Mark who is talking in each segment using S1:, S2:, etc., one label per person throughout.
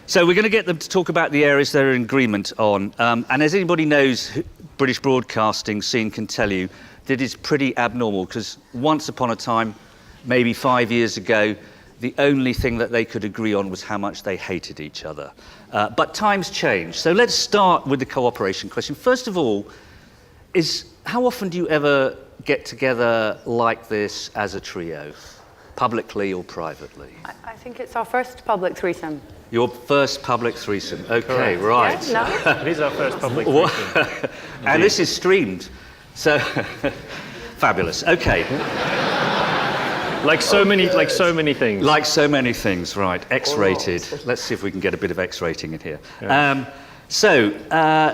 S1: So we're going to get them to talk about the areas they're in agreement on. And as anybody knows, British broadcasting scene can tell you that it's pretty abnormal, because once upon a time, maybe 5 years ago, the only thing that they could agree on was how much they hated each other. But times change. So let's start with the cooperation question. First of all, how often do you ever get together like this as a trio, publicly or privately?
S2: I think it's our first public threesome.
S1: Your first public threesome. Okay, right.
S2: Yeah, no?
S3: It is our first public threesome.
S1: And this is streamed. So fabulous. Okay.
S3: Like so many things.
S1: Like so many things, right. X-rated. Let's see if we can get a bit of X-rating in here.
S3: Yeah.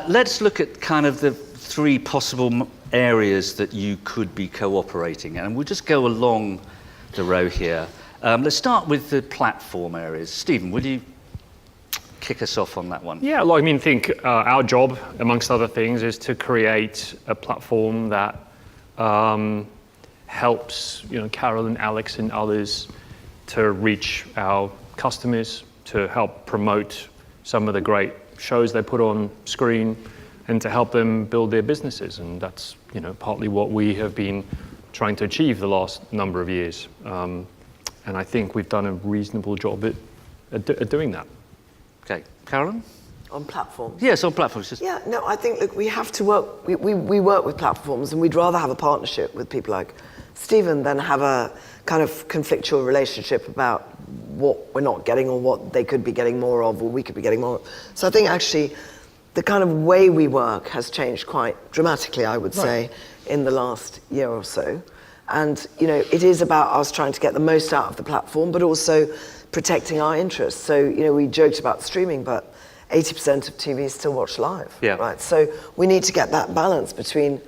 S1: Let's look at kind of the three possible areas that you could be cooperating in. And we'll just go along the row here. Let's start with the platform areas. Stephen, would you kick us off on that one?
S3: Yeah, well, I think our job, amongst other things, is to create a platform that helps Carol and Alex and others to reach our customers, to help promote some of the great shows they put on screen, and to help them build their businesses. And that's partly what we have been trying to achieve the last number of years. And I think we've done a reasonable job at doing that.
S1: Okay, Carolyn?
S4: On platforms?
S1: Yes, on platforms.
S4: Yeah, no, I think, look, we have to work, we work with platforms, and we'd rather have a partnership with people like Stephen than have a kind of conflictual relationship about what we're not getting or what they could be getting more of or we could be getting more of. So I think actually the kind of way we work has changed quite dramatically, I would say, in the last year or so. And, it is about us trying to get the most out of the platform, but also protecting our interests. So, we joked about streaming, but 80% of TV is still watched live, right? So we need to get that balance between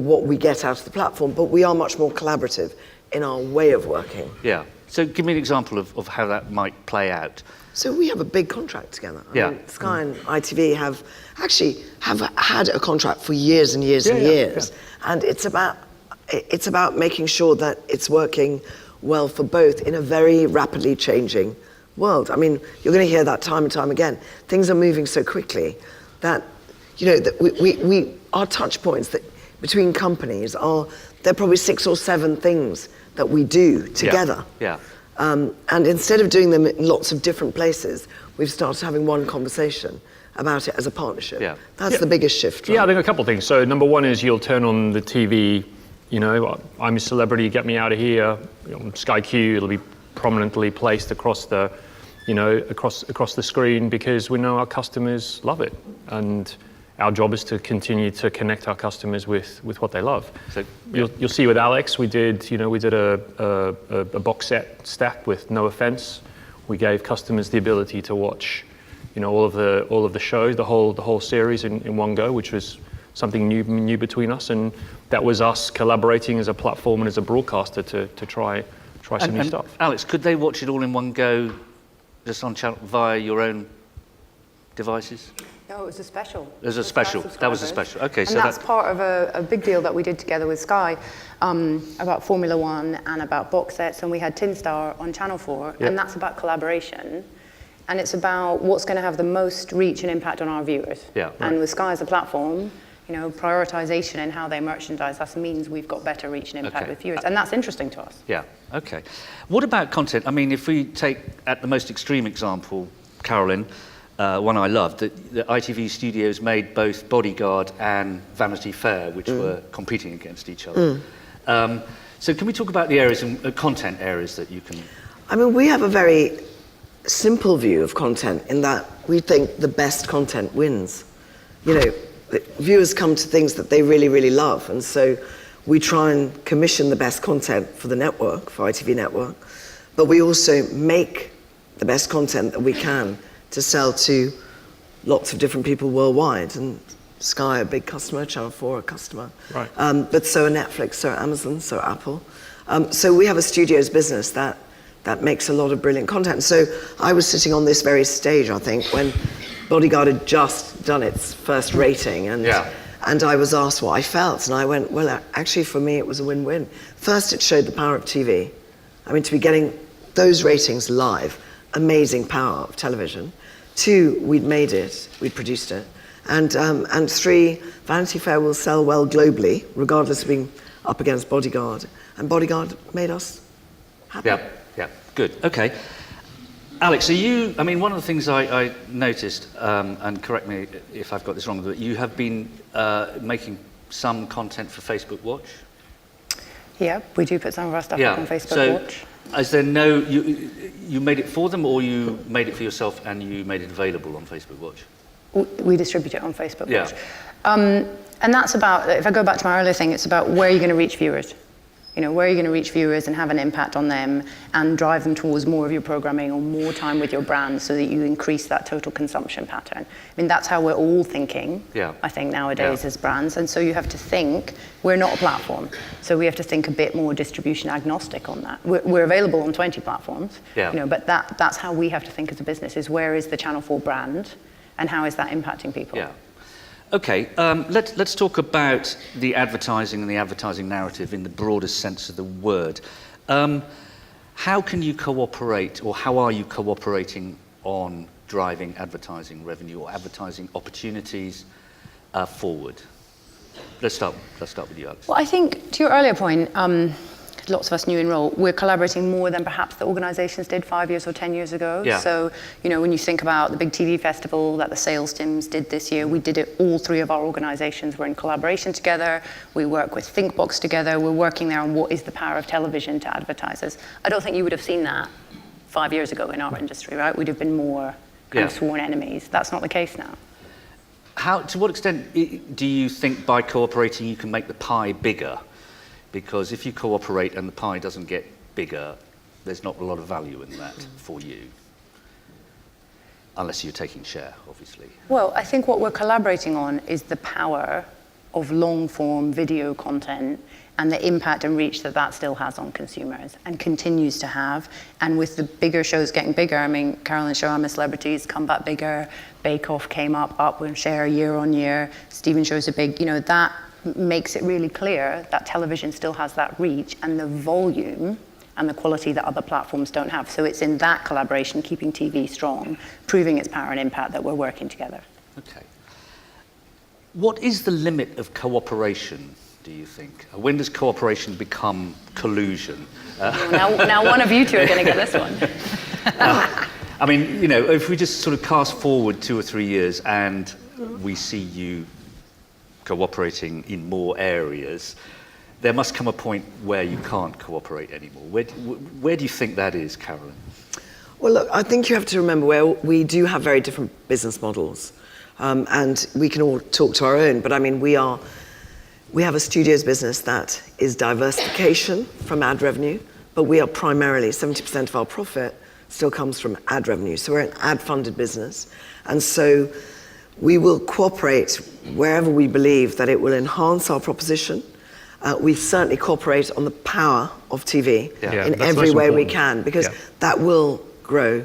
S4: what we get out of the platform, but we are much more collaborative in our way of working.
S1: Yeah. So give me an example of how that might play out.
S4: So we have a big contract together. I mean, Sky and ITV have had a contract for years and years and years. Yeah. And it's about making sure that it's working well for both in a very rapidly changing world. I mean, you're going to hear that time and time again. Things are moving so quickly that, that our touch points that between companies there are probably 6 or 7 things that we do together.
S1: Yeah.
S4: And instead of doing them in lots of different places, we've started having one conversation about it as a partnership. Yeah. That's the biggest shift, right?
S3: Yeah, I think a couple of things. So number one is you'll turn on the TV, I'm a celebrity, get me out of here. Sky Q, it'll be prominently placed across the, across the screen, because we know our customers love it. And our job is to continue to connect our customers with what they love. So you'll see with Alex, we did a box set stack with No Offense. We gave customers the ability to watch, all of the shows, the whole series in one go, which was something new between us, and that was us collaborating as a platform and as a broadcaster to try some new stuff.
S1: Alex, could they watch it all in one go, just on channel via your own devices?
S2: No, it was a special.
S1: It was a special. That was a special. Okay,
S2: and that's part of a big deal that we did together with Sky about Formula One and about box sets, and we had Tin Star on Channel 4, and that's about collaboration, and it's about what's going to have the most reach and impact on our viewers. Yeah. Right. And with Sky as a platform, prioritization in how they merchandise us means we've got better reach and impact with viewers, and that's interesting to us.
S1: Yeah. Okay. What about content? I mean, if we take at the most extreme example, Carolyn. One I loved, the ITV studios made both Bodyguard and Vanity Fair, which were competing against each other. So can we talk about the areas and content areas that you can...
S4: I mean, we have a very simple view of content in that we think the best content wins. Viewers come to things that they really, really love, and so we try and commission the best content for the network, for ITV Network, but we also make the best content that we can to sell to lots of different people worldwide. And Sky, a big customer, Channel 4, a customer. Right. But so are Netflix, so are Amazon, so are Apple. So we have a studios business that makes a lot of brilliant content. So I was sitting on this very stage, I think, when Bodyguard had just done its first rating, and I was asked what I felt, and I went, well, actually for me it was a win-win. First, it showed the power of TV. I mean, to be getting those ratings live, amazing power of television. 2, we'd made it, we'd produced it. And 3, Vanity Fair will sell well globally, regardless of being up against Bodyguard. And Bodyguard made us happy.
S1: Yeah, good. Okay. Alex, one of the things I noticed, and correct me if I've got this wrong, but you have been making some content for Facebook Watch?
S2: Yeah, we do put some of our stuff up on Facebook Watch.
S1: Is there you made it for them, or you made it for yourself and you made it available on Facebook Watch?
S2: We distribute it on Facebook Watch. And that's about, if I go back to my earlier thing, it's about where you're going to reach viewers. Where are you going to reach viewers and have an impact on them and drive them towards more of your programming or more time with your brand so that you increase that total consumption pattern. That's how we're all thinking, I think, nowadays as brands. And so you have to think, we're not a platform, so we have to think a bit more distribution agnostic on that. We're available on 20 platforms, but that's how we have to think as a business, is where is the Channel 4 brand and how is that impacting people?
S1: Yeah. Okay, let's talk about the advertising and the advertising narrative in the broadest sense of the word. How can you cooperate, or how are you cooperating on driving advertising revenue or advertising opportunities forward? Let's start with you, Alex.
S2: Well, I think to your earlier point, lots of us new in role, we're collaborating more than perhaps the organizations did 5 years or 10 years ago.
S1: Yeah.
S2: So, when you think about the big TV festival that the sales teams did this year, we did it, all 3 of our organizations were in collaboration together. We work with ThinkBox together. We're working there on what is the power of television to advertisers. I don't think you would have seen that 5 years ago in our industry, right? We'd have been more kind of sworn enemies. That's not the case now.
S1: To what extent do you think by cooperating you can make the pie bigger? Because if you cooperate and the pie doesn't get bigger, there's not a lot of value in that for you. Unless you're taking share, obviously.
S2: Well, I think what we're collaborating on is the power of long-form video content and the impact and reach that still has on consumers and continues to have. And with the bigger shows getting bigger, Carolyn's show, I'm a Celebrity, has come back bigger. Bake Off came up in share year on year. Stephen's shows are big. That makes it really clear that television still has that reach and the volume and the quality that other platforms don't have. So it's in that collaboration, keeping TV strong, proving its power and impact, that we're working together.
S1: Okay. What is the limit of cooperation, do you think? When does cooperation become collusion?
S2: Now one of you two are going to get this one.
S1: If we just sort of cast forward 2 or 3 years and we see you cooperating in more areas, there must come a point where you can't cooperate anymore. Where do you think that is, Carolyn?
S4: Well, look, I think you have to remember where we do have very different business models, and we can all talk to our own. But we have a studios business that is diversification from ad revenue, but we are primarily 70% of our profit still comes from ad revenue. So we're an ad-funded business, and so we will cooperate wherever we believe that it will enhance our proposition. We certainly cooperate on the power of TV in every way we can, because that will grow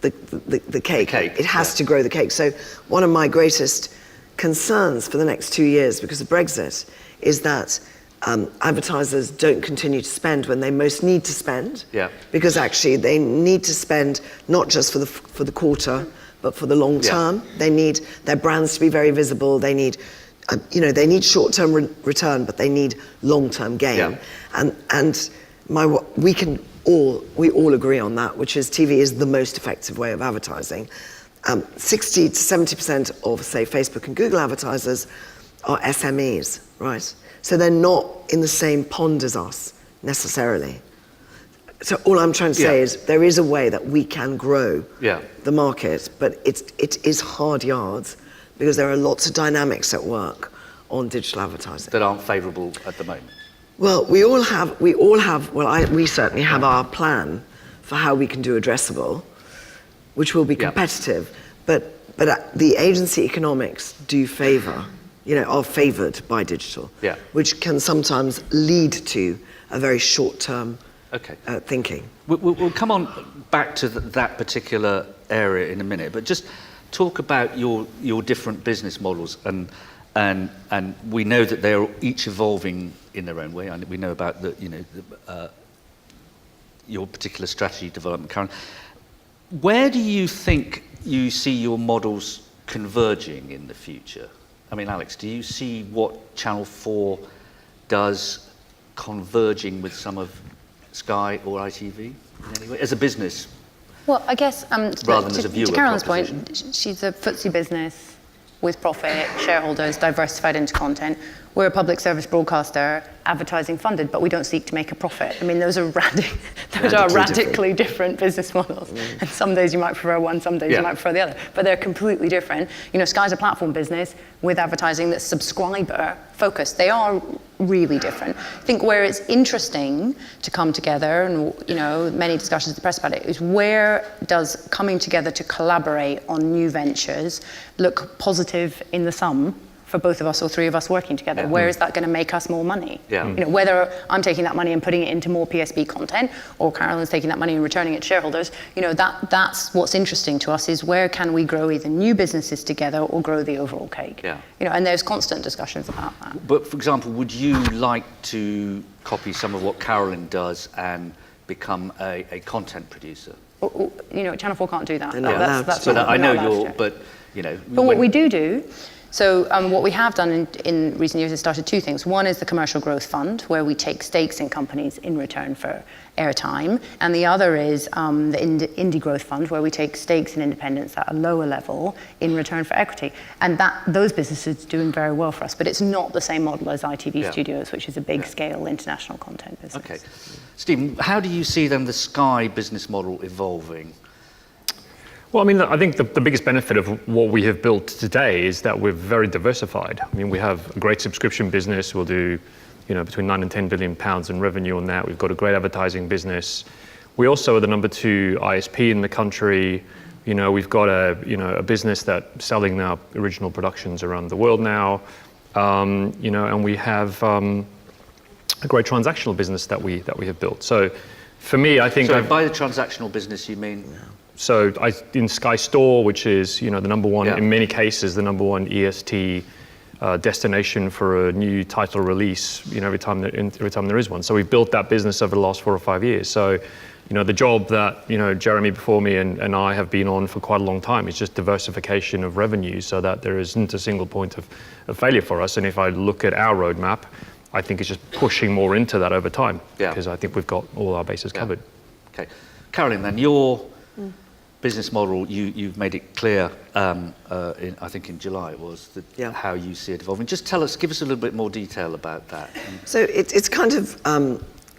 S4: the cake. It has to grow the cake. So one of my greatest concerns for the next 2 years because of Brexit is that advertisers don't continue to spend when they most need to spend, because actually they need to spend not just for the quarter, but for the long term. They need their brands to be very visible. They need, they need short-term return, but they need long-term gain. And we all agree on that, which is TV is the most effective way of advertising. 60 to 70% of, say, Facebook and Google advertisers are SMEs, right? So they're not in the same pond as us necessarily. So all I'm trying to say is there is a way that we can grow the market, but it is hard yards because there are lots of dynamics at work on digital advertising
S1: that aren't favourable at the moment.
S4: Well, we certainly have our plan for how we can do addressable, which will be competitive, but the agency economics do favour, are favoured by digital, which can sometimes lead to a very short-term thinking.
S1: We'll come on back to that particular area in a minute, but just talk about your different business models, and we know that they are each evolving in their own way. And we know about your particular strategy development, Karen. Where do you think you see your models converging in the future? I mean, Alex, do you see what Channel 4 does converging with some of Sky or ITV in any way, as a business?
S2: Well, I guess
S1: Rather than as a viewer
S2: to Carolyn's point,
S1: proposition.
S2: she's a FTSE business with profit, shareholders, diversified into content. We're a public service broadcaster, advertising funded, but we don't seek to make a profit. I mean, those are radically different business models. And some days you might prefer one, some days you might prefer the other, but they're completely different. You know, Sky's a platform business with advertising that's subscriber focused. They are really different. I think where it's interesting to come together, and you know, many discussions in the press about it, is where does coming together to collaborate on new ventures look positive in the sum for both of us or three of us working together?
S1: Yeah.
S2: Where is that going to make us more money?
S1: Yeah.
S2: You know, whether I'm taking that money and putting it into more PSB content, or Carolyn's taking that money and returning it to shareholders, you know, that's what's interesting to us, is where can we grow either new businesses together or grow the overall cake?
S1: Yeah.
S2: You know, and there's constant discussions about that.
S1: But for example, would you like to copy some of what Carolyn does and become a content producer?
S2: You know, Channel 4 can't do that.
S4: They're not allowed to.
S1: So that I know
S2: we're not allowed
S1: you're,
S2: to.
S1: but you know.
S2: But what we do, so what we have done in recent years is started two things. One is the Commercial Growth Fund, where we take stakes in companies in return for airtime. And the other is the Indie Growth Fund, where we take stakes in independents at a lower level in return for equity. And those businesses are doing very well for us. But it's not the same model as ITV Studios, which is a big scale international content business.
S1: Okay. Stephen, how do you see then the Sky business model evolving?
S3: Well, I mean, I think the biggest benefit of what we have built today is that we're very diversified. I mean, we have a great subscription business. We'll do, you know, between 9 and 10 billion pounds in revenue on that. We've got a great advertising business. We also are the number 2 ISP in the country. You know, we've got a business that's selling our original productions around the world now. You know, and we have a great transactional business that we have built. So, for me, I think.
S1: So by the transactional business, you mean?
S3: So in Sky Store, which is, you know, the number one, in many cases, the number one EST destination for a new title release, you know, every time there is one. So we've built that business over the last 4 or 5 years. So, you know, the job that, you know, Jeremy before me and I have been on for quite a long time is just diversification of revenue so that there isn't a single point of failure for us. And if I look at our roadmap, I think it's just pushing more into that over time because I think we've got all our bases covered.
S1: Okay. Carolyn, then your business model, you've made it clear, I think in July it was, that how you see it evolving. Just give us a little bit more detail about that.
S4: So it's kind of,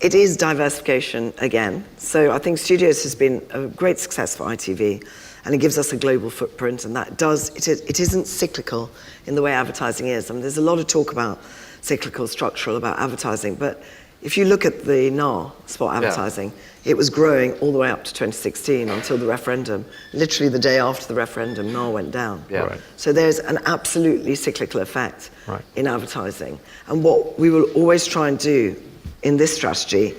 S4: it is diversification again. So I think Studios has been a great success for ITV, and it gives us a global footprint, and that it isn't cyclical in the way advertising is. I mean, there's a lot of talk about cyclical, structural, about advertising, but if you look at the NAR spot advertising, it was growing all the way up to 2016 until the referendum. Literally the day after the referendum, NAR went down. So there's an absolutely cyclical effect in advertising. And what we will always try and do in this strategy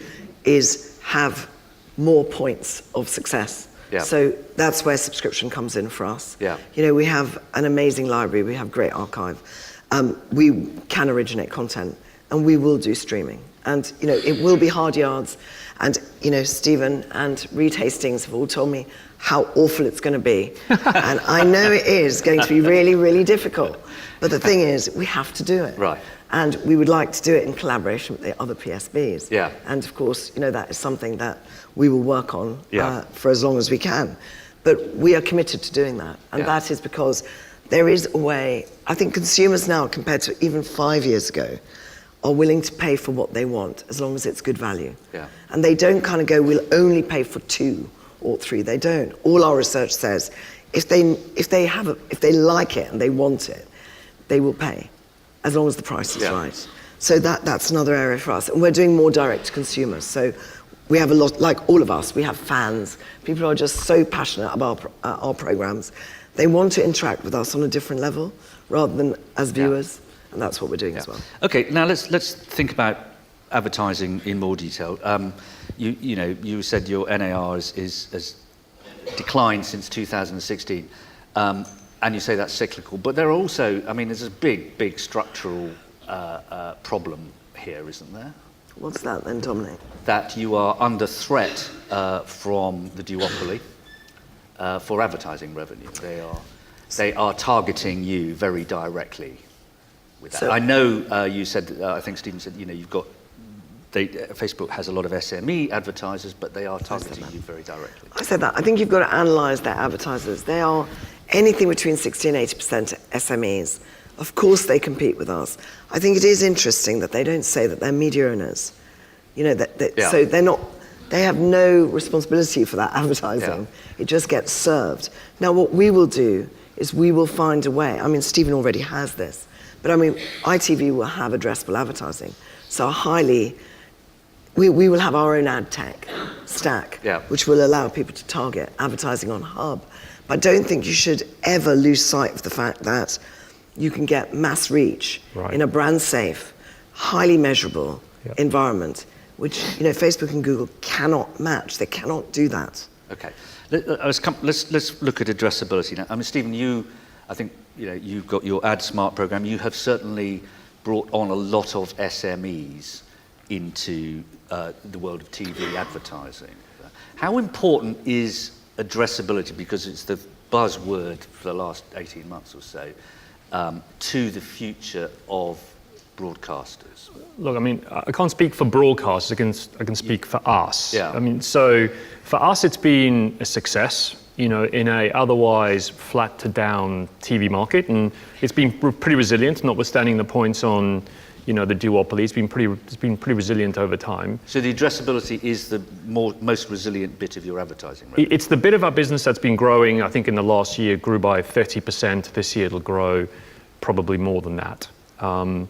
S4: is have more points of success. So that's where subscription comes in for us. You know, we have an amazing library, we have great archive. We can originate content, and we will do streaming. And, you know, it will be hard yards. And, you know, Stephen and Reed Hastings have all told me how awful it's going to be. And I know it is going to be really, really difficult. But the thing is, we have to do it. And we would like to do it in collaboration with the other PSBs. And, of course, you know, that is something that we will work on for as long as we can. But we are committed to doing that. And that is because there is a way, I think consumers now, compared to even 5 years ago, are willing to pay for what they want as long as it's good value. And they don't kind of go, we'll only pay for 2 or 3. They don't. All our research says if they like it and they want it, they will pay as long as the price is right. So that's another area for us. And we're doing more direct to consumers. So we have a lot, like all of us, we have fans. People are just so passionate about our programs. They want to interact with us on a different level rather than as viewers. And that's what we're doing as well. Okay,
S1: now let's think about advertising in more detail. You said your NAR has declined since 2016, and you say that's cyclical. But there are also, I mean, there's a big structural problem here, isn't there?
S4: What's that then, Dominic?
S1: That you are under threat from the duopoly. for advertising revenue. They are targeting you very directly with that.
S4: So-
S1: I know you said, I think Stephen said, you've got, Facebook has a lot of SME advertisers, but they are targeting you very directly.
S4: I said that. I think you've got to analyse their advertisers. They are anything between 60 and 80% SMEs. Of course they compete with us. I think it is interesting that they don't say that they're media owners. So they're not, they have no responsibility for that advertising.
S1: Yeah.
S4: It just gets served. Now what we will do is we will find a way. I mean, Stephen already has this, but I mean, ITV will have addressable advertising. So we will have our own ad tech stack, which will allow people to target advertising on Hub. But I don't think you should ever lose sight of the fact that you can get mass reach in a brand safe, highly measurable environment, which Facebook and Google cannot match. They cannot do that.
S1: Okay, let's look at addressability now. I mean, Stephen, I think you've got your AdSmart program. You have certainly brought on a lot of SMEs into the world of TV advertising. How important is addressability, because it's the buzzword for the last 18 months or so, to the future of broadcasters?
S3: Look, I mean, I can't speak for broadcasters. I can speak for us.
S1: Yeah.
S3: I mean, so for us, it's been a success, in a otherwise flat to down TV market, and it's been pretty resilient, notwithstanding the points on, the duopoly. It's been pretty resilient over time.
S1: So the addressability is the most resilient bit of your advertising revenue?
S3: It's the bit of our business that's been growing. I think in the last year grew by 30%. This year it'll grow probably more than that. And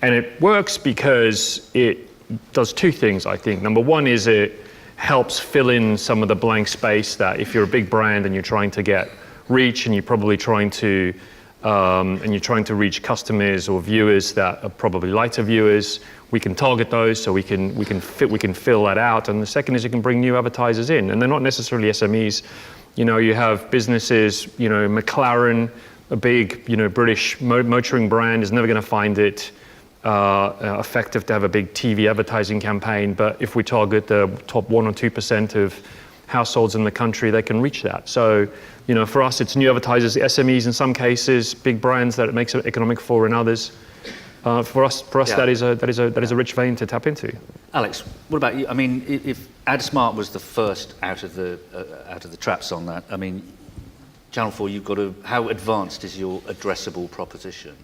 S3: it works because it does two things, I think. Number one is it helps fill in some of the blank space that if you're a big brand and you're trying to get reach and you're probably trying to reach customers or viewers that are probably lighter viewers, we can target those, so we can fill that out. And the second is you can bring new advertisers in, and they're not necessarily SMEs. You have businesses, McLaren, a big British motoring brand, is never going to find it effective to have a big TV advertising campaign, but if we target the top 1 or 2% of households in the country, they can reach that. So, for us, it's new advertisers, SMEs in some cases, big brands that it makes it economic for in others. For us, that is a rich vein to tap into.
S1: Alex, what about you? I mean, if AdSmart was the first out of the traps on that, I mean, Channel 4, how advanced is your addressable proposition?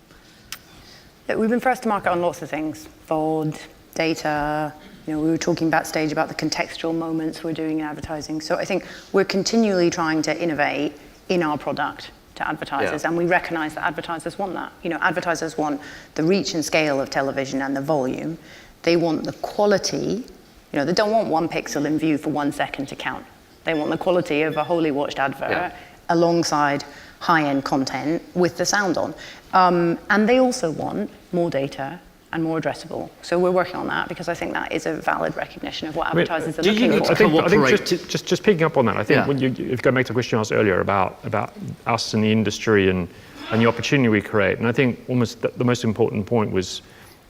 S2: Look, we've been first to market on lots of things, VOD, data. We were talking backstage about the contextual moments we're doing in advertising. So I think we're continually trying to innovate in our product to advertisers, and we recognize that advertisers want that. Advertisers want the reach and scale of television and the volume. They want the quality. They don't want 1 pixel in view for 1 second to count. They want the quality of a wholly watched advert alongside high-end content with the sound on. And they also want more data and more addressable. So we're working on that because I think that is a valid recognition of what advertisers are looking for.
S3: I think just picking up on that, I think when if you go back to the question I asked earlier about us and the industry and the opportunity we create, and I think almost the most important point was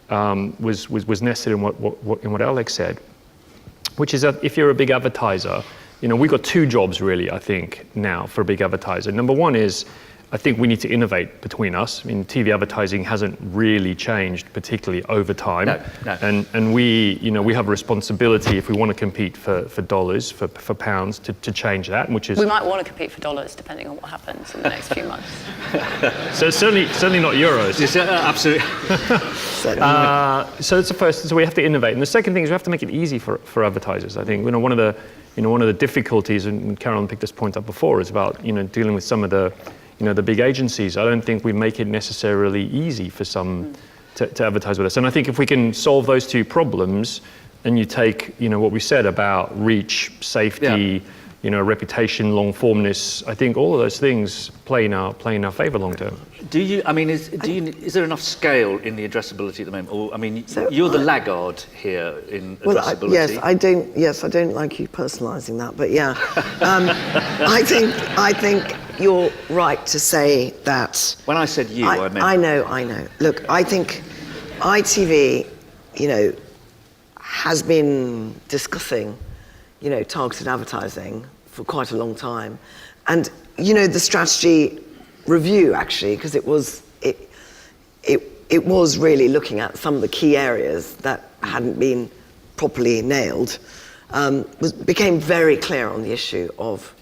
S3: nested in what Alex said, which is that if you're a big advertiser, we've got two jobs really, I think, now for a big advertiser. Number one is, I think we need to innovate between us. I mean, TV advertising hasn't really changed particularly over time.
S1: No.
S3: And we have a responsibility if we want to compete for dollars, for pounds, to change that, which is...
S2: We might want to compete for dollars depending on what happens in the next few months.
S3: So certainly not euros.
S1: Yes, absolutely.
S3: So it's the first. So we have to innovate, and the second thing is we have to make it easy for advertisers. I think one of the difficulties, and Carolyn picked this point up before, is about dealing with some of the big agencies. I don't think we make it necessarily easy for some to advertise with us. And I think if we can solve those two problems, and you take what we said about reach, safety, reputation, long formness, I think all of those things play in our favor long term. Is there enough scale in the addressability at the moment? Or you're the laggard here in addressability.
S4: Yes, I don't like you personalising that, but yeah, I think you're right to say that.
S1: When I said you, I meant.
S4: I know. Look, I think ITV, has been discussing, targeted advertising for quite a long time. And, you know, the strategy review, actually, because it was really looking at some of the key areas that hadn't been properly nailed, became very clear on the issue of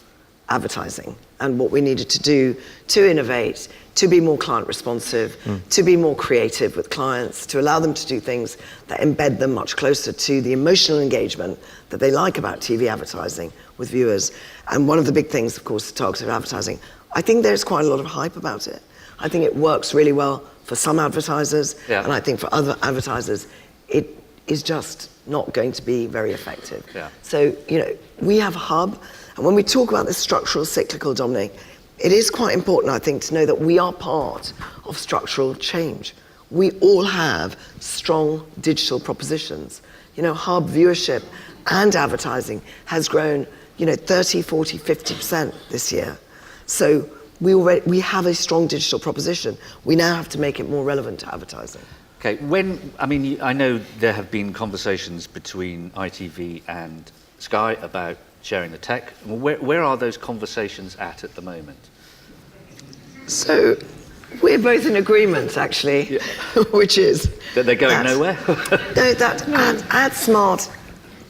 S4: advertising and what we needed to do to innovate, to be more client responsive, to be more creative with clients, to allow them to do things that embed them much closer to the emotional engagement that they like about TV advertising with viewers. And one of the big things, of course, is targeted advertising. I think there's quite a lot of hype about it. I think it works really well for some advertisers, and I think for other advertisers, it is just not going to be very effective.
S1: Yeah.
S4: So, you know, we have a hub, and when we talk about this structural cyclical, Dominic, it is quite important, I think, to know that we are part of structural change. We all have strong digital propositions. You know, hub viewership and advertising has grown, you know, 30, 40, 50% this year. So we have a strong digital proposition. We now have to make it more relevant to advertising.
S1: Okay, I know there have been conversations between ITV and Sky about sharing the tech. Where are those conversations at the moment?
S4: So we're both in agreement, actually, which is...
S1: That they're going nowhere?
S4: No, that AdSmart,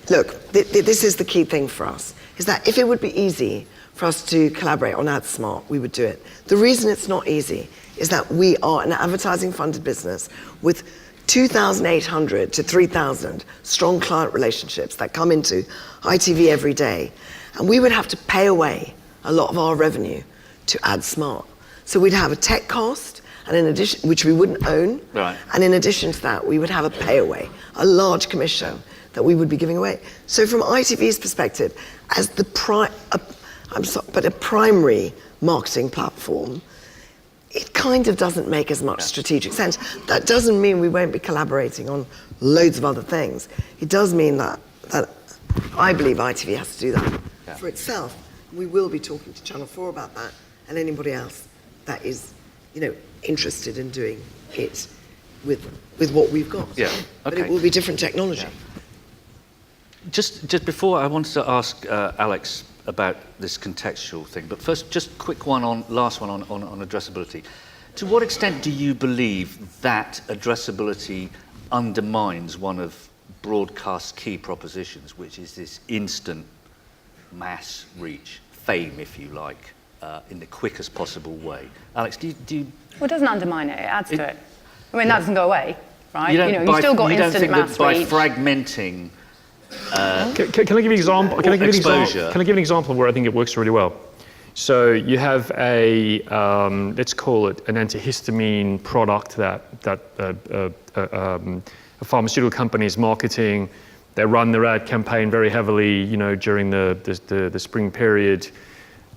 S4: look, this is the key thing for us, is that if it would be easy for us to collaborate on AdSmart, we would do it. The reason it's not easy is that we are an advertising-funded business with 2,800 to 3,000 strong client relationships that come into ITV every day. And we would have to pay away a lot of our revenue to AdSmart. So we'd have a tech cost, and in addition, which we wouldn't own.
S1: Right.
S4: And in addition to that, we would have a pay away, a large commission that we would be giving away. So from ITV's perspective, as the a primary marketing platform, it kind of doesn't make as much strategic sense. That doesn't mean we won't be collaborating on loads of other things. It does mean that I believe ITV has to do that for itself. We will be talking to Channel 4 about that, and anybody else that is, you know, interested in doing it with what we've got.
S1: Yeah. Okay.
S4: But it will be different technology.
S1: Yeah. Just before, I wanted to ask Alex about this contextual thing, but first, just last one on addressability. To what extent do you believe that addressability undermines one of broadcast's key propositions, which is this instant mass reach, fame, if you like, in the quickest possible way? Alex, do you...
S2: Well, it doesn't undermine it, it adds to it. I mean, that doesn't go away, right?
S1: You've
S2: still got instant mass reach.
S1: By fragmenting...
S3: Can I give you an example? Can I give an example where I think it works really well? So you have a let's call it an antihistamine product that a pharmaceutical company is marketing. They run their ad campaign very heavily, you know, during the spring period.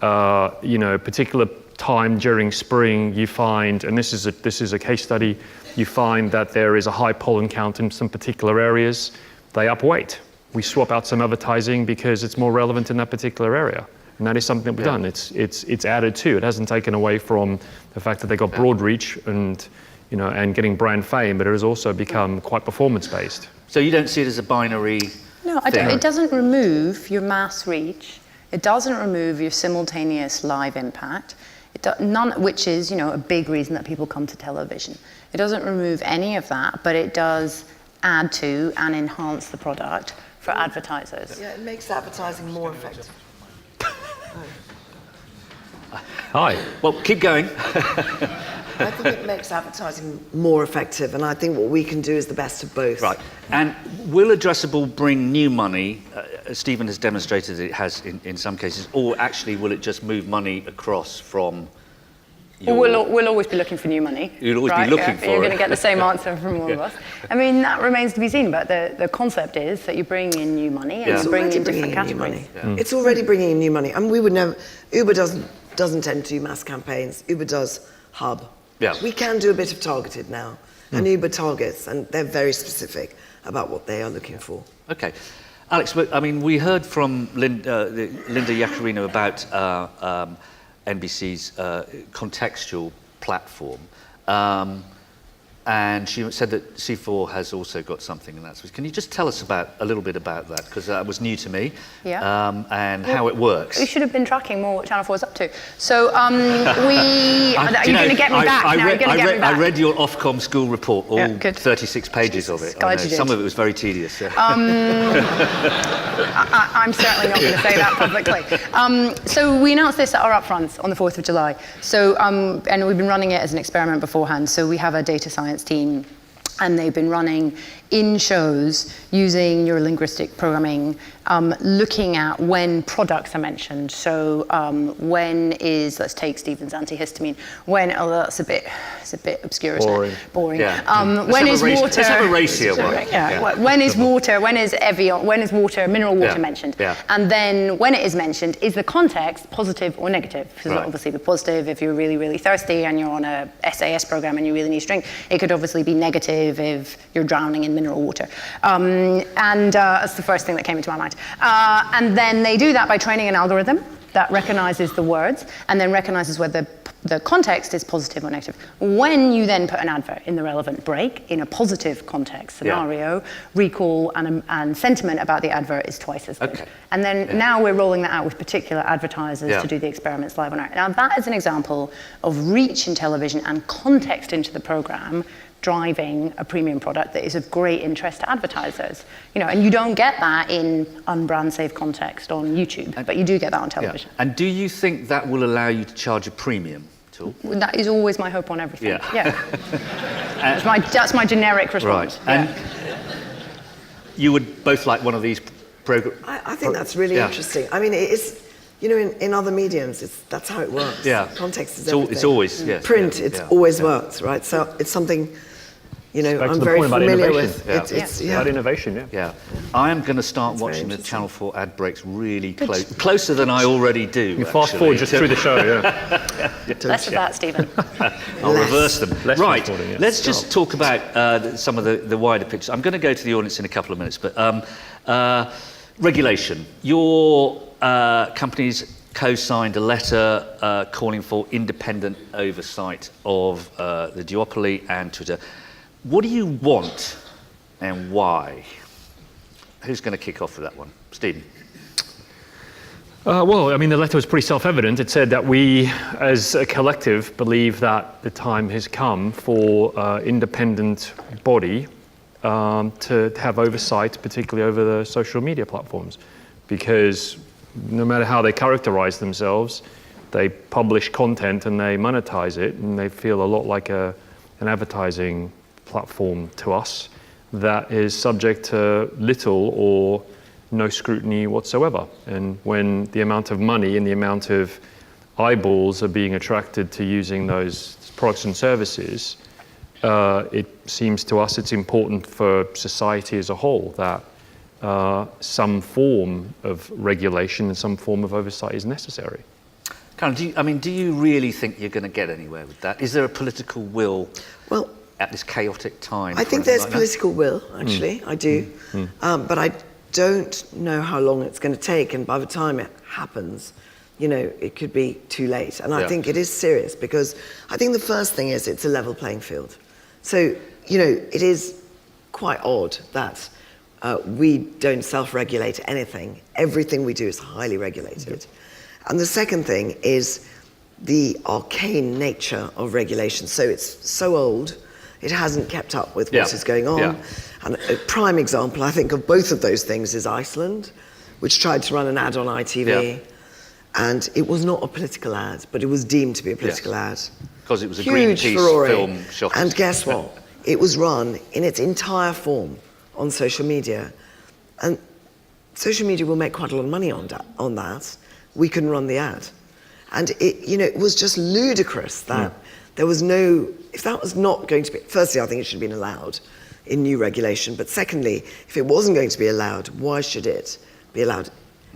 S3: You know, particular time during spring, you find, and this is a case study, you find that there is a high pollen count in some particular areas. They upweight. We swap out some advertising because it's more relevant in that particular area. And that is something that we've done. It's added to. It hasn't taken away from the fact that they got broad reach and, you know, and getting brand fame, but it has also become quite performance-based.
S1: So you don't see it as a binary
S2: No, it doesn't remove your mass reach. It doesn't remove your simultaneous live impact. Which is, you know, a big reason that people come to television. It doesn't remove any of that, but it does add to and enhance the product for advertisers.
S4: Yeah, it makes advertising more effective.
S3: Hi.
S1: Well, keep going.
S4: I think it makes advertising more effective, and I think what we can do is the best of both.
S1: Right. And will Addressable bring new money? Stephen has demonstrated it has in some cases, or actually will it just move money across from your...
S2: We'll always be looking for new money.
S1: You'll always be looking for it.
S2: You're going to get the same answer from all of us. I mean, that remains to be seen, but the concept is that you bring in new money and you bring in different categories.
S4: It's already bringing in new money. I mean, we would never... Uber doesn't tend to do mass campaigns. Uber does hub.
S1: Yeah.
S4: We can do a bit of targeted now, and Uber targets, and they're very specific about what they are looking for.
S1: Okay. Alex, I mean, we heard from Linda Yaccarino about NBC's Contextual platform. and she said that C4 has also got something in that space. Can you just tell us a little bit about that? Because that was new to me, and how it works.
S2: We should have been tracking more what Channel 4 is up to. So are you going to get me back?
S1: I read your Ofcom school report, all
S2: good.
S1: 36 pages of it. Some of it was very tedious. Yeah.
S2: I'm certainly not going to say that publicly. So we announced this at our upfronts on the 4th of July. So, and we've been running it as an experiment beforehand. So we have a data science team, and they've been running in shows using neurolinguistic programming, looking at when products are mentioned. So when is, let's take Stephen's antihistamine, when, that's it's a bit obscure, isn't it? Boring.
S1: Yeah.
S2: When is water?
S1: Let's have a race here.
S2: When is water, when is Evian, when is water, mineral water mentioned?
S1: Yeah.
S2: And then when it is mentioned, is the context positive or negative? Because obviously the positive, if you're really, really thirsty and you're on a SAS program and you really need to drink, it could obviously be negative if you're drowning in mineral water. That's the first thing that came into my mind. And then they do that by training an algorithm that recognizes the words and then recognizes whether the context is positive or negative. When you then put an advert in the relevant break, in a positive context scenario, recall and sentiment about the advert is twice as good.
S1: Okay.
S2: And then now we're rolling that out with particular advertisers to do the experiments live on air. Now that is an example of reach in television and context into the program driving a premium product that is of great interest to advertisers. And you don't get that in unbrand safe context on YouTube, but you do get that on television.
S1: Yeah. And do you think that will allow you to charge a premium at all?
S2: That is always my hope on everything.
S1: Yeah.
S2: That's my generic response.
S1: Right. And you would both like one of these programs?
S4: I think that's really interesting. I mean, it is, in other mediums, that's how it works.
S1: Yeah.
S4: Context is everything.
S1: It's always,
S4: Print, it's always worked, right? So it's something, I'm very familiar with.
S3: It's about innovation,
S1: Yeah. I am going to start watching the Channel 4 ad breaks really closer than I already do.
S3: You fast forward just through the show,
S2: Less of that, Stephen.
S1: I'll reverse them.
S3: Less
S1: Let's just talk about some of the wider pictures. I'm going to go to the audience in a couple of minutes, but regulation. Your companies co-signed a letter calling for independent oversight of the duopoly and Twitter. What do you want and why? Who's going to kick off with that one? Stephen.
S3: Well, I mean, the letter was pretty self-evident. It said that we, as a collective, believe that the time has come for independent body to have oversight, particularly over the social media platforms, because no matter how they characterize themselves, they publish content and they monetize it, and they feel a lot like an advertising platform to us that is subject to little or no scrutiny whatsoever. And when the amount of money and the amount of eyeballs are being attracted to using those products and services, it seems to us it's important for society as a whole that some form of regulation and some form of oversight is necessary.
S1: Karen, do you really think you're going to get anywhere with that? Is there a political will at this chaotic time?
S4: I think there's political will, actually. I do. But I don't know how long it's going to take. And by the time it happens, it could be too late. And I think it is serious because I think the first thing is it's a level playing field. So, it is quite odd that we don't self-regulate anything. Everything we do is highly regulated. And the second thing is the arcane nature of regulation. So it's so old, it hasn't kept up with what is going on. And a prime example, I think, of both of those things is Iceland, which tried to run an ad on ITV. And it was not a political ad, but it was deemed to be a political ad.
S1: Because it was a
S4: huge
S1: Greenpeace
S4: furore.
S1: film shot.
S4: And guess what? It was run in its entire form on social media. And social media will make quite a lot of money on that. We can run the ad. And it was just ludicrous that there was no, if that was not going to be, firstly, I think it should have been allowed in new regulation. But secondly, if it wasn't going to be allowed, why should it be allowed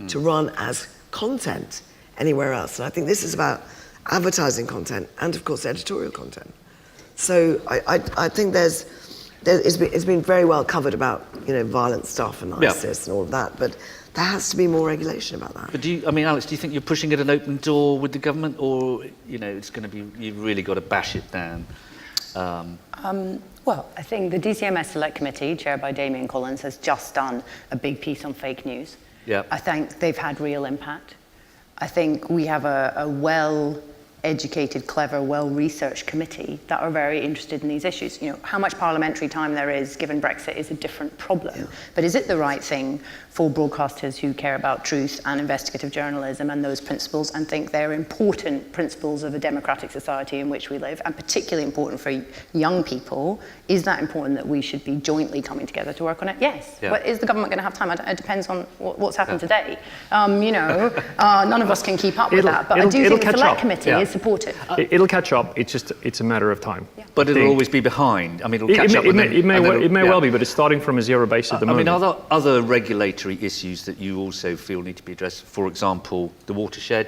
S4: to run as content anywhere else? And I think this is about advertising content and, of course, editorial content. So I think it's been very well covered about, violent stuff and ISIS and all of that. But there has to be more regulation about that.
S1: But Alex, do you think you're pushing at an open door with the government, or it's going to be you've really got to bash it down?
S2: Well, I think the DCMS Select Committee, chaired by Damien Collins, has just done a big piece on fake news.
S1: Yeah.
S2: I think they've had real impact. I think we have a well-educated, clever, well-researched committee that are very interested in these issues. You know, how much parliamentary time there is, given Brexit, is a different problem. Yeah. But is it the right thing for broadcasters who care about truth and investigative journalism and those principles and think they're important principles of a democratic society in which we live, and particularly important for young people? Is that important that we should be jointly coming together to work on it? Yes.
S1: Yeah.
S2: But is the government going to have time? It depends on what's happened today. None of us can keep up with that. But I do think the Select Committee is supportive.
S3: It'll catch up. It's a matter of time.
S2: Yeah.
S1: But it'll always be behind. I mean, it'll catch up.
S3: It may well be, but it's starting from a zero base at the moment.
S1: I mean, are there other regulatory issues that you also feel need to be addressed? For example, the watershed,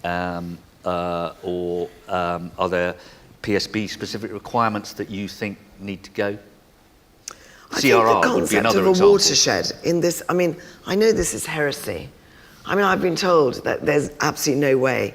S1: or are there PSB-specific requirements that you think need to go?
S4: I think the concept of a watershed in this, I mean, I know this is heresy. I mean, I've been told that there's absolutely no way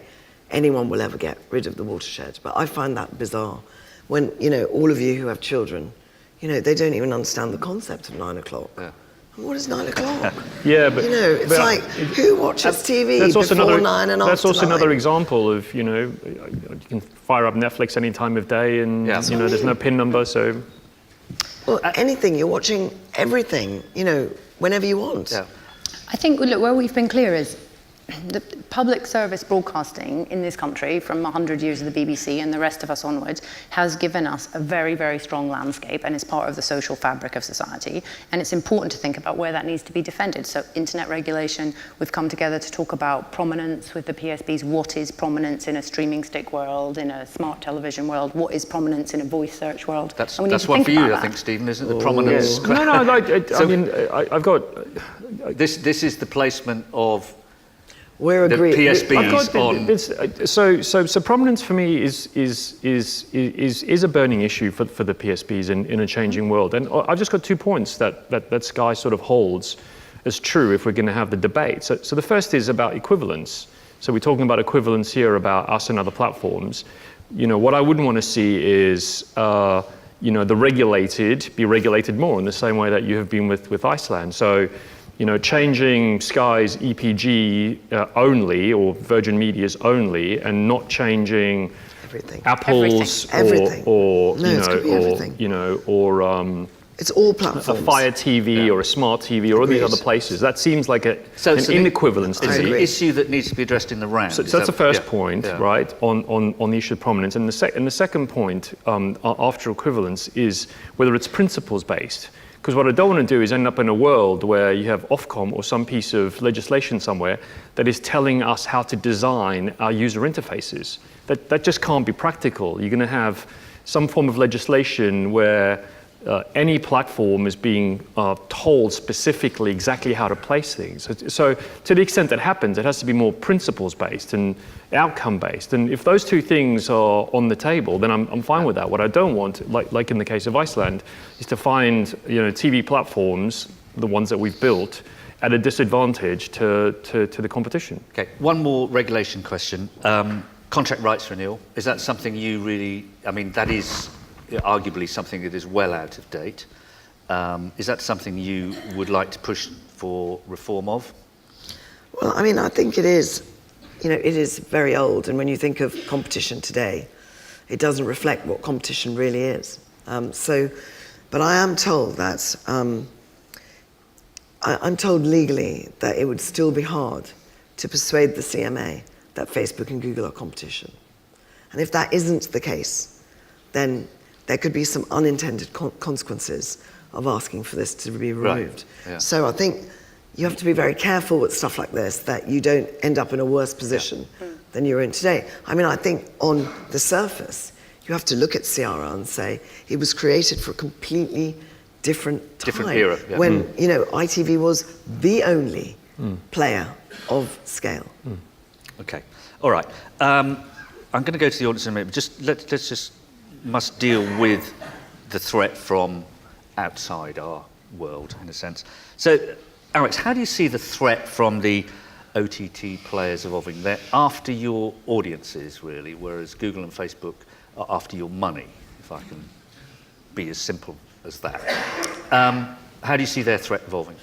S4: anyone will ever get rid of the watershed, but I find that bizarre. When, you know, all of you who have children, you know, they don't even understand the concept of 9 o'clock. Yeah. What is 9 o'clock?
S3: Yeah, but...
S4: You know, it's like, who watches TV before 9 and after 9?
S3: That's also another example of, you know, you can fire up Netflix any time of day and, you know, there's no PIN number, so...
S4: Well, anything, you're watching everything, you know, whenever you want. Yeah.
S2: I think, look, where we've been clear is the public service broadcasting in this country from 100 years of the BBC and the rest of us onwards has given us a very, very strong landscape and is part of the social fabric of society. And it's important to think about where that needs to be defended. So internet regulation, we've come together to talk about prominence with the PSBs. What is prominence in a streaming stick world, in a smart television world? What is prominence in a voice search world?
S1: That's one for you, I think, Stephen, isn't it? The prominence.
S3: Yeah. I mean, I've got...
S1: This is the placement of...
S4: We're agreed.
S1: The PSBs on...
S3: So prominence for me is a burning issue for the PSBs in a changing world. And I've just got 2 points that Sky sort of holds as true if we're going to have the debate. So the first is about equivalence. So we're talking about equivalence here about us and other platforms. You know, what I wouldn't want to see is, you know, the regulated be regulated more in the same way that you have been with Iceland. So, you know, changing Sky's EPG only or Virgin Media's only, and not changing Apple's or
S4: it's all platforms.
S3: A Fire TV or a Smart TV or all these other places. That seems like an inequivalence to me.
S1: It's an issue that needs to be addressed in the round.
S3: So that's the first point, right, on the issue of prominence. And the second point after equivalence is whether it's principles based. Because what I don't want to do is end up in a world where you have Ofcom or some piece of legislation somewhere that is telling us how to design our user interfaces. That just can't be practical. You're going to have some form of legislation where any platform is being told specifically exactly how to place things. So to the extent that happens, it has to be more principles-based and outcome-based. And if those two things are on the table, then I'm fine with that. What I don't want, like in the case of Iceland, is to find TV platforms, the ones that we've built, at a disadvantage to the competition.
S1: Okay, one more regulation question. Contract rights renewal, is that something you really, I mean, that is arguably something that is well out of date. Is that something you would like to push for reform of?
S4: Well, I mean, I think it is. You know, it is very old, and when you think of competition today, it doesn't reflect what competition really is. But I am told that, I'm told legally that it would still be hard to persuade the CMA that Facebook and Google are competition. And if that isn't the case, then there could be some unintended consequences of asking for this to be removed. Right. Yeah. So I think you have to be very careful with stuff like this, that you don't end up in a worse position than you're in today. I mean, I think on the surface, you have to look at CRR and say it was created for a completely different time.
S1: Different era. Yeah.
S4: When, you know, ITV was the only player of scale.
S1: Okay. All right. I'm going to go to the audience in a minute, but let's just must deal with the threat from outside our world, in a sense. So, Alex, how do you see the threat from the OTT players evolving? They're after your audiences, really, whereas Google and Facebook are after your money. if I can be as simple as that. How do you see their threat evolving?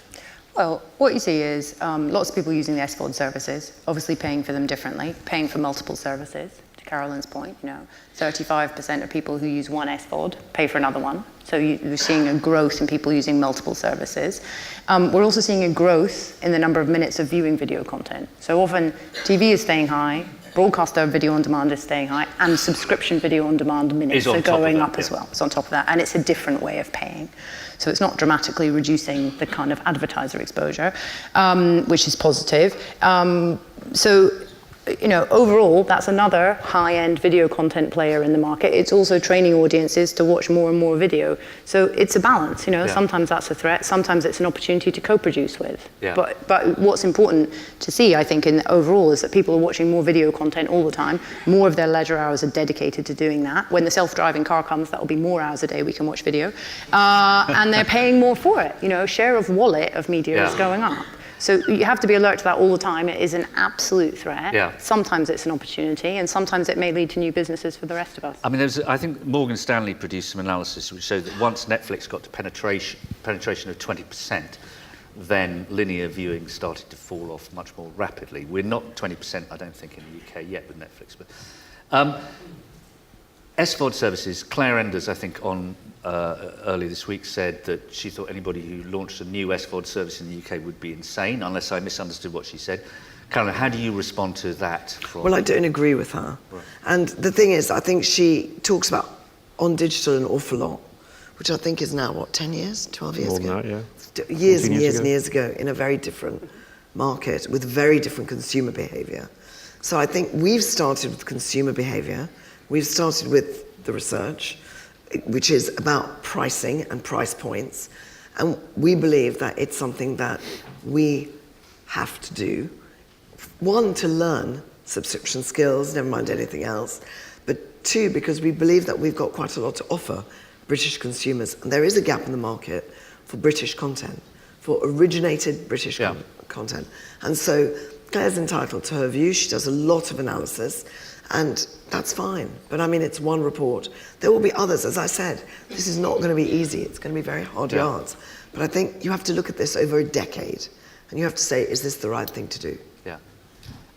S2: Well, what you see is lots of people using the SVOD services, obviously paying for them differently, paying for multiple services. To Carolyn's point, 35% of people who use one SVOD pay for another one. So you're seeing a growth in people using multiple services. We're also seeing a growth in the number of minutes of viewing video content. So often TV is staying high, broadcaster video on demand is staying high, and subscription video on demand minutes are going up as well. It's on top of that, and it's a different way of paying. So it's not dramatically reducing the kind of advertiser exposure, which is positive. Overall, that's another high-end video content player in the market. It's also training audiences to watch more and more video. So it's a balance, Sometimes that's a threat, sometimes it's an opportunity to co-produce with.
S1: Yeah.
S2: But what's important to see, I think, in overall is that people are watching more video content all the time. More of their leisure hours are dedicated to doing that. When the self-driving car comes, that will be more hours a day we can watch video. And they're paying more for it. Share of wallet of media is going up. So you have to be alert to that all the time. It is an absolute threat.
S1: Yeah.
S2: Sometimes it's an opportunity, and sometimes it may lead to new businesses for the rest of us.
S1: I mean, I think Morgan Stanley produced some analysis which showed that once Netflix got to penetration of 20%, then linear viewing started to fall off much more rapidly. We're not 20%, I don't think, in the UK yet with Netflix. But SVOD services, Claire Enders, I think, on earlier this week said that she thought anybody who launched a new SVOD service in the UK would be insane, unless I misunderstood what she said. Caroline, how do you respond to that?
S4: Well, I don't agree with her. Right. And the thing is, I think she talks about on digital an awful lot, which I think is now, 10 years, 12 years ago?
S3: More than that, yeah.
S4: Years and years and years ago, in a very different market, with very different consumer behaviour. So I think we've started with consumer behaviour, we've started with the research, which is about pricing and price points. And we believe that it's something that we have to do. One, to learn subscription skills, never mind anything else. But two, because we believe that we've got quite a lot to offer British consumers. And there is a gap in the market for British content, for originated British content. And so Claire's entitled to her view. She does a lot of analysis. And that's fine. But I mean, it's one report. There will be others. As I said, this is not going to be easy. It's going to be very hard yards. But I think you have to look at this over a decade. And you have to say, is this the right thing to do?
S1: Yeah.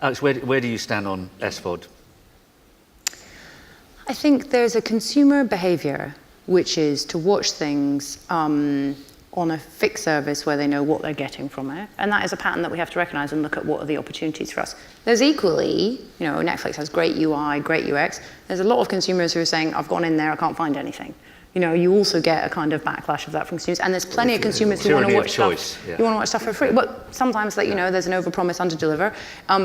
S1: Alex, where do you stand on SVOD?
S2: I think there's a consumer behaviour, which is to watch things on a fixed service where they know what they're getting from it. And that is a pattern that we have to recognise and look at what are the opportunities for us. There's equally, Netflix has great UI, great UX. There's a lot of consumers who are saying, I've gone in there, I can't find anything. You also get a kind of backlash of that from consumers. And there's plenty of consumers who want to watch stuff. You want to watch stuff for free. But sometimes there's an overpromise, underdeliver.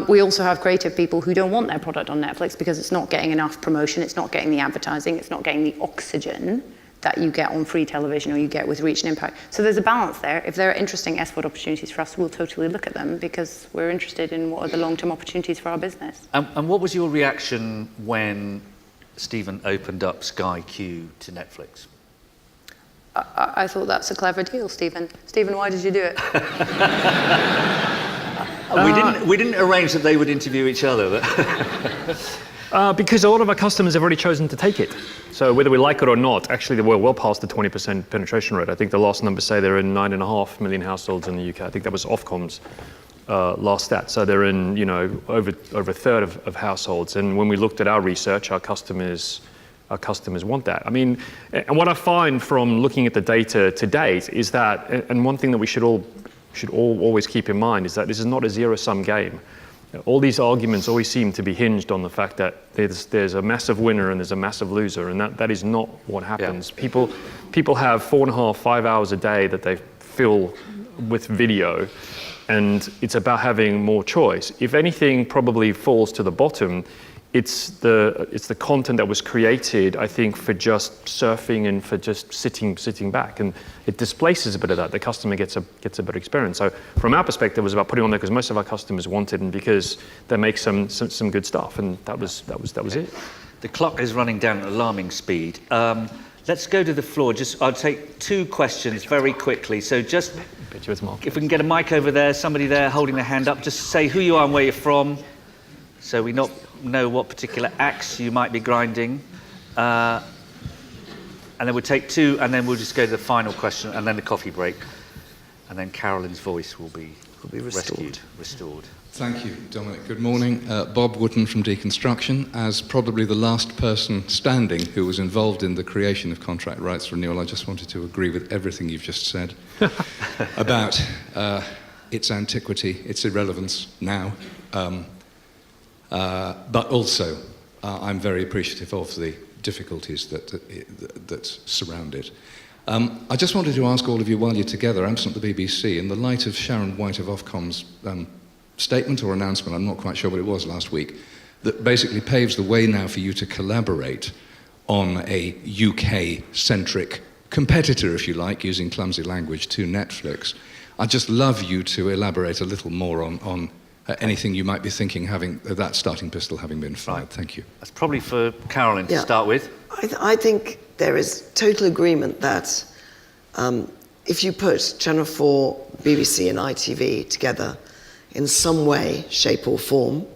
S2: We also have creative people who don't want their product on Netflix because it's not getting enough promotion, it's not getting the advertising, it's not getting the oxygen that you get on free television or you get with reach and impact. So there's a balance there. If there are interesting SVOD opportunities for us, we'll totally look at them because we're interested in what are the long-term opportunities for our business.
S1: And what was your reaction when Stephen opened up Sky Q to Netflix?
S2: I thought that's a clever deal, Stephen. Stephen, why did you do it?
S1: We didn't arrange that they would interview each other.
S3: Because a lot of our customers have already chosen to take it. So whether we like it or not, actually we're well past the 20% penetration rate. I think the last numbers say they're in 9.5 million households in the UK. I think that was Ofcom's last stat. So they're in, over a third of households. And when we looked at our research, our customers want that. I mean, and what I find from looking at the data to date is that, and one thing that we should all always keep in mind is that this is not a zero-sum game. All these arguments always seem to be hinged on the fact that there's a massive winner and there's a massive loser, and that is not what happens. Yeah. People have 4.5, 5 hours a day that they fill with video, and it's about having more choice. If anything probably falls to the bottom, it's the content that was created, I think, for just surfing and for just sitting back, and it displaces a bit of that. The customer gets a better experience. So from our perspective, it was about putting on there because most of our customers wanted, and because they make some good stuff, and that was it.
S1: The clock is running down at alarming speed. Let's go to the floor. I'll take two questions very quickly. So just if we can get a mic over there, somebody there holding their hand up, just say who you are and where you're from, so we know what particular axe you might be grinding. and then we'll take 2, and then we'll just go to the final question, and then the coffee break, and then Carolyn's voice will be restored.
S5: Thank you, Dominic. Good morning. Bob Wooden from Deconstruction. As probably the last person standing who was involved in the creation of contract rights renewal, I just wanted to agree with everything you've just said about its antiquity, its irrelevance now, but also I'm very appreciative of the difficulties that surround it. I just wanted to ask all of you, while you're together, absent the BBC, in the light of Sharon White of Ofcom's statement or announcement, I'm not quite sure what it was last week, that basically paves the way now for you to collaborate on a UK-centric competitor, if you like, using clumsy language, to Netflix. I'd just love you to elaborate a little more on anything you might be thinking, having that starting pistol having been fired. Right. Thank you.
S1: That's probably for Carolyn to start with.
S4: I think there is total agreement that if you put Channel 4, BBC and ITV together in some way, shape or form,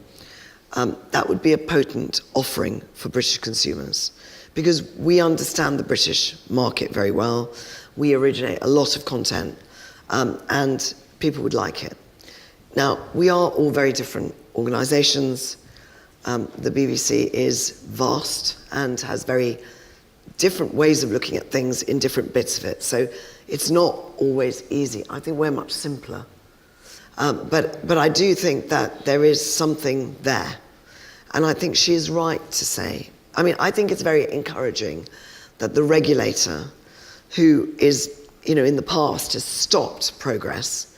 S4: that would be a potent offering for British consumers, because we understand the British market very well. We originate a lot of content, and people would like it. Now, we are all very different organisations. The BBC is vast and has very different ways of looking at things in different bits of it. So it's not always easy. I think we're much simpler. But I do think that there is something there. And I think she is right to say, I mean, I think it's very encouraging that the regulator, who is, in the past has stopped progress,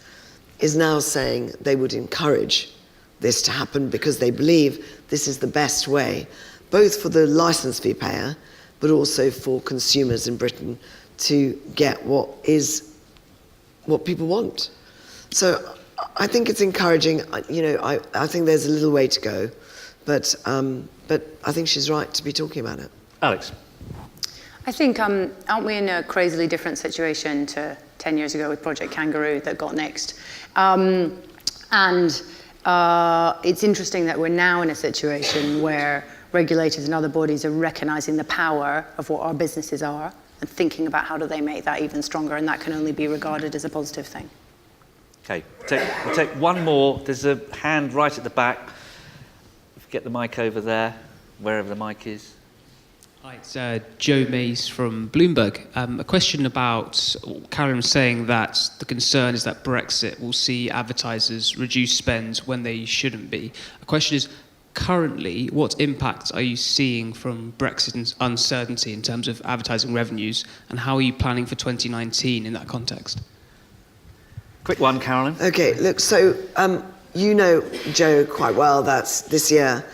S4: is now saying they would encourage this to happen because they believe this is the best way, both for the licence fee payer, but also for consumers in Britain to get what people want. So I think it's encouraging. I think there's a little way to go, but I think she's right to be talking about it.
S1: Alex.
S2: I think, aren't we in a crazily different situation to 10 years ago with Project Kangaroo that got nixed? It's interesting that we're now in a situation where regulators and other bodies are recognising the power of what our businesses are and thinking about how do they make that even stronger, and that can only be regarded as a positive thing.
S1: Okay, we'll take one more. There's a hand right at the back. Get the mic over there, wherever the mic is.
S6: Hi, it's Joe Mays from Bloomberg. A question about, Karen was saying that the concern is that Brexit will see advertisers reduce spend when they shouldn't be. The question is, currently, what impact are you seeing from Brexit uncertainty in terms of advertising revenues, and how are you planning for 2019 in that context?
S1: Quick one, Carolyn.
S4: Okay, look, so you know, Joe, quite well that this year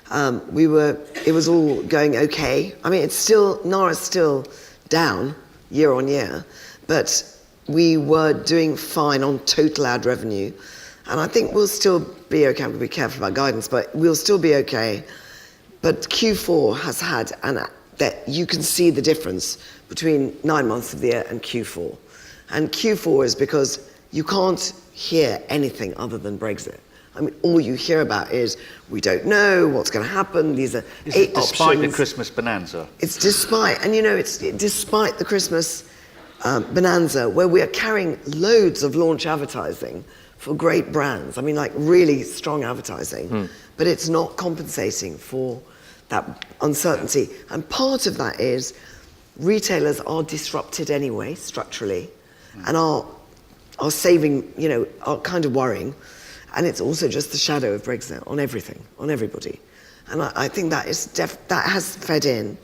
S4: it was all going okay. I mean, NARA's still down year on year, but we were doing fine on total ad revenue. And I think we'll still be okay. I'm going to be careful about guidance, but we'll still be okay. But Q4 has had, that you can see the difference between 9 months of the year and Q4. And Q4 is because you can't hear anything other than Brexit. I mean, all you hear about is, we don't know what's going to happen. These are 8 options.
S1: Despite the Christmas bonanza.
S4: It's despite the Christmas bonanza, where we are carrying loads of launch advertising for great brands. I mean, like really strong advertising, but it's not compensating for that uncertainty. And part of that is retailers are disrupted anyway, structurally, and are saving, are kind of worrying. And it's also just the shadow of Brexit on everything, on everybody. And I think that has fed in.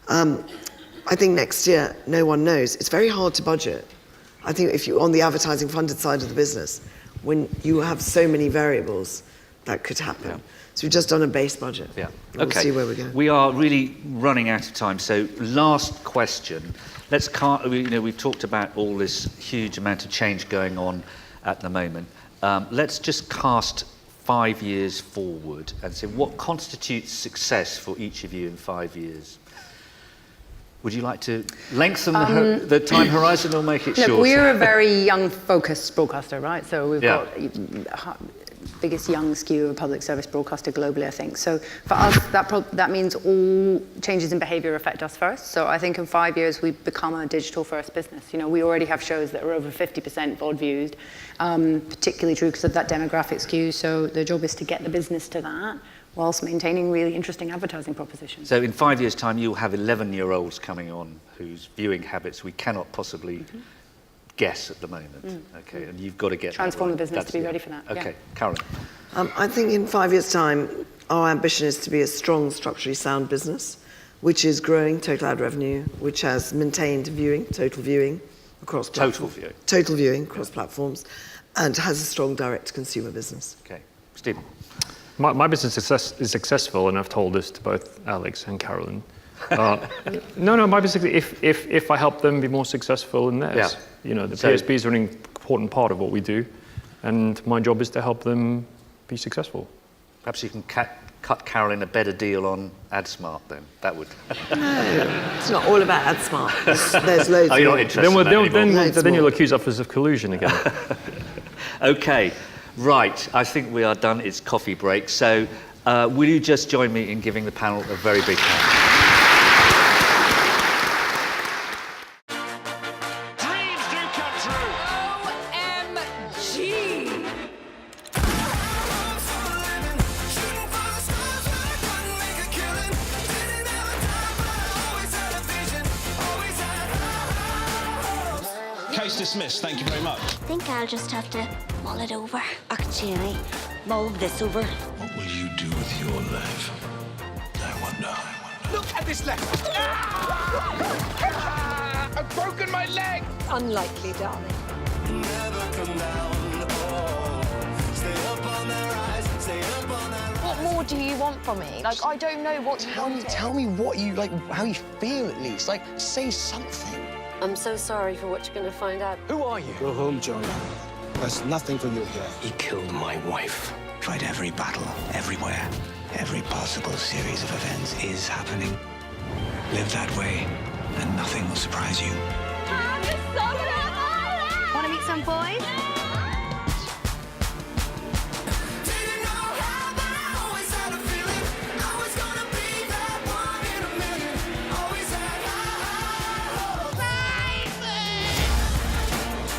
S4: I think next year, no one knows. It's very hard to budget. I think if you're on the advertising funded side of the business, when you have so many variables, that could happen. Yeah. So we've just done a base budget.
S1: Yeah.
S4: We'll see where we go.
S1: We are really running out of time. So last question. We've talked about all this huge amount of change going on at the moment. Let's just cast 5 years forward and say what constitutes success for each of you in 5 years. Would you like to lengthen the time horizon or make it shorter?
S2: Look, we're a very young, focused broadcaster, right? So we've got biggest young skew of public service broadcaster globally, I think. So for us, that means all changes in behavior affect us first. So I think in 5 years, we've become a digital-first business. You know, we already have shows that are over 50% VOD viewed, particularly true because of that demographic skew. So the job is to get the business to that whilst maintaining really interesting advertising propositions.
S1: So in 5 years' time, you'll have 11-year-olds coming on whose viewing habits we cannot possibly guess at the moment. Okay, and you've got to get
S2: Transform
S1: that
S2: the
S1: right.
S2: business to be ready for that.
S1: Okay,
S2: Yeah.
S1: Karen.
S4: I think in 5 years' time, our ambition is to be a strong, structurally sound business, which is growing total ad revenue, which has maintained total viewing across platforms. Total viewing across platforms, and has a strong direct-to-consumer business.
S1: Okay, Stephen.
S3: My business is successful, and I've told this to both Alex and Carolyn. No, my business, if I help them be more successful in theirs.
S1: Yeah.
S3: You know, the PSPs are an important part of what we do, and my job is to help them be successful.
S1: Perhaps you can cut Carolyn a better deal on AdSmart then. That would.
S4: No, it's not all about AdSmart. There's loads
S1: Oh, you're
S4: more.
S1: not interested in that anymore.
S3: Then you'll accuse us of collusion again.
S1: Okay, right. I think we are done. It's coffee break. So will you just join me in giving the panel a very big hand?
S7: Case dismissed, thank you very much.
S8: I think I'll just have to mull it over. Actually, mull this over.
S7: What will you do with your life? I wonder.
S9: Look at this leg! Ah! I've broken my leg!
S8: Unlikely, darling.
S10: What more do you want from me? Like, I don't know what you want.
S9: Tell me what you, like, how you feel at least. Like, say something.
S8: I'm so sorry for what you're going to find out.
S9: Who are you?
S11: Go home, Johnny. There's nothing for you here.
S7: He killed my wife. Tried every battle, everywhere. Every possible series of events is happening. Live that way, and nothing will surprise you.
S8: Want to meet some boys?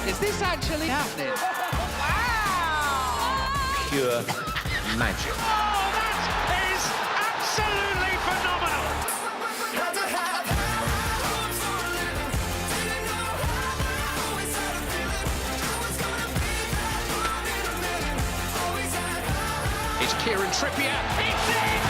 S9: Is this actually happening? Wow!
S7: Pure magic.
S9: Oh, that is absolutely phenomenal! It's Kieran Trippier. It's in!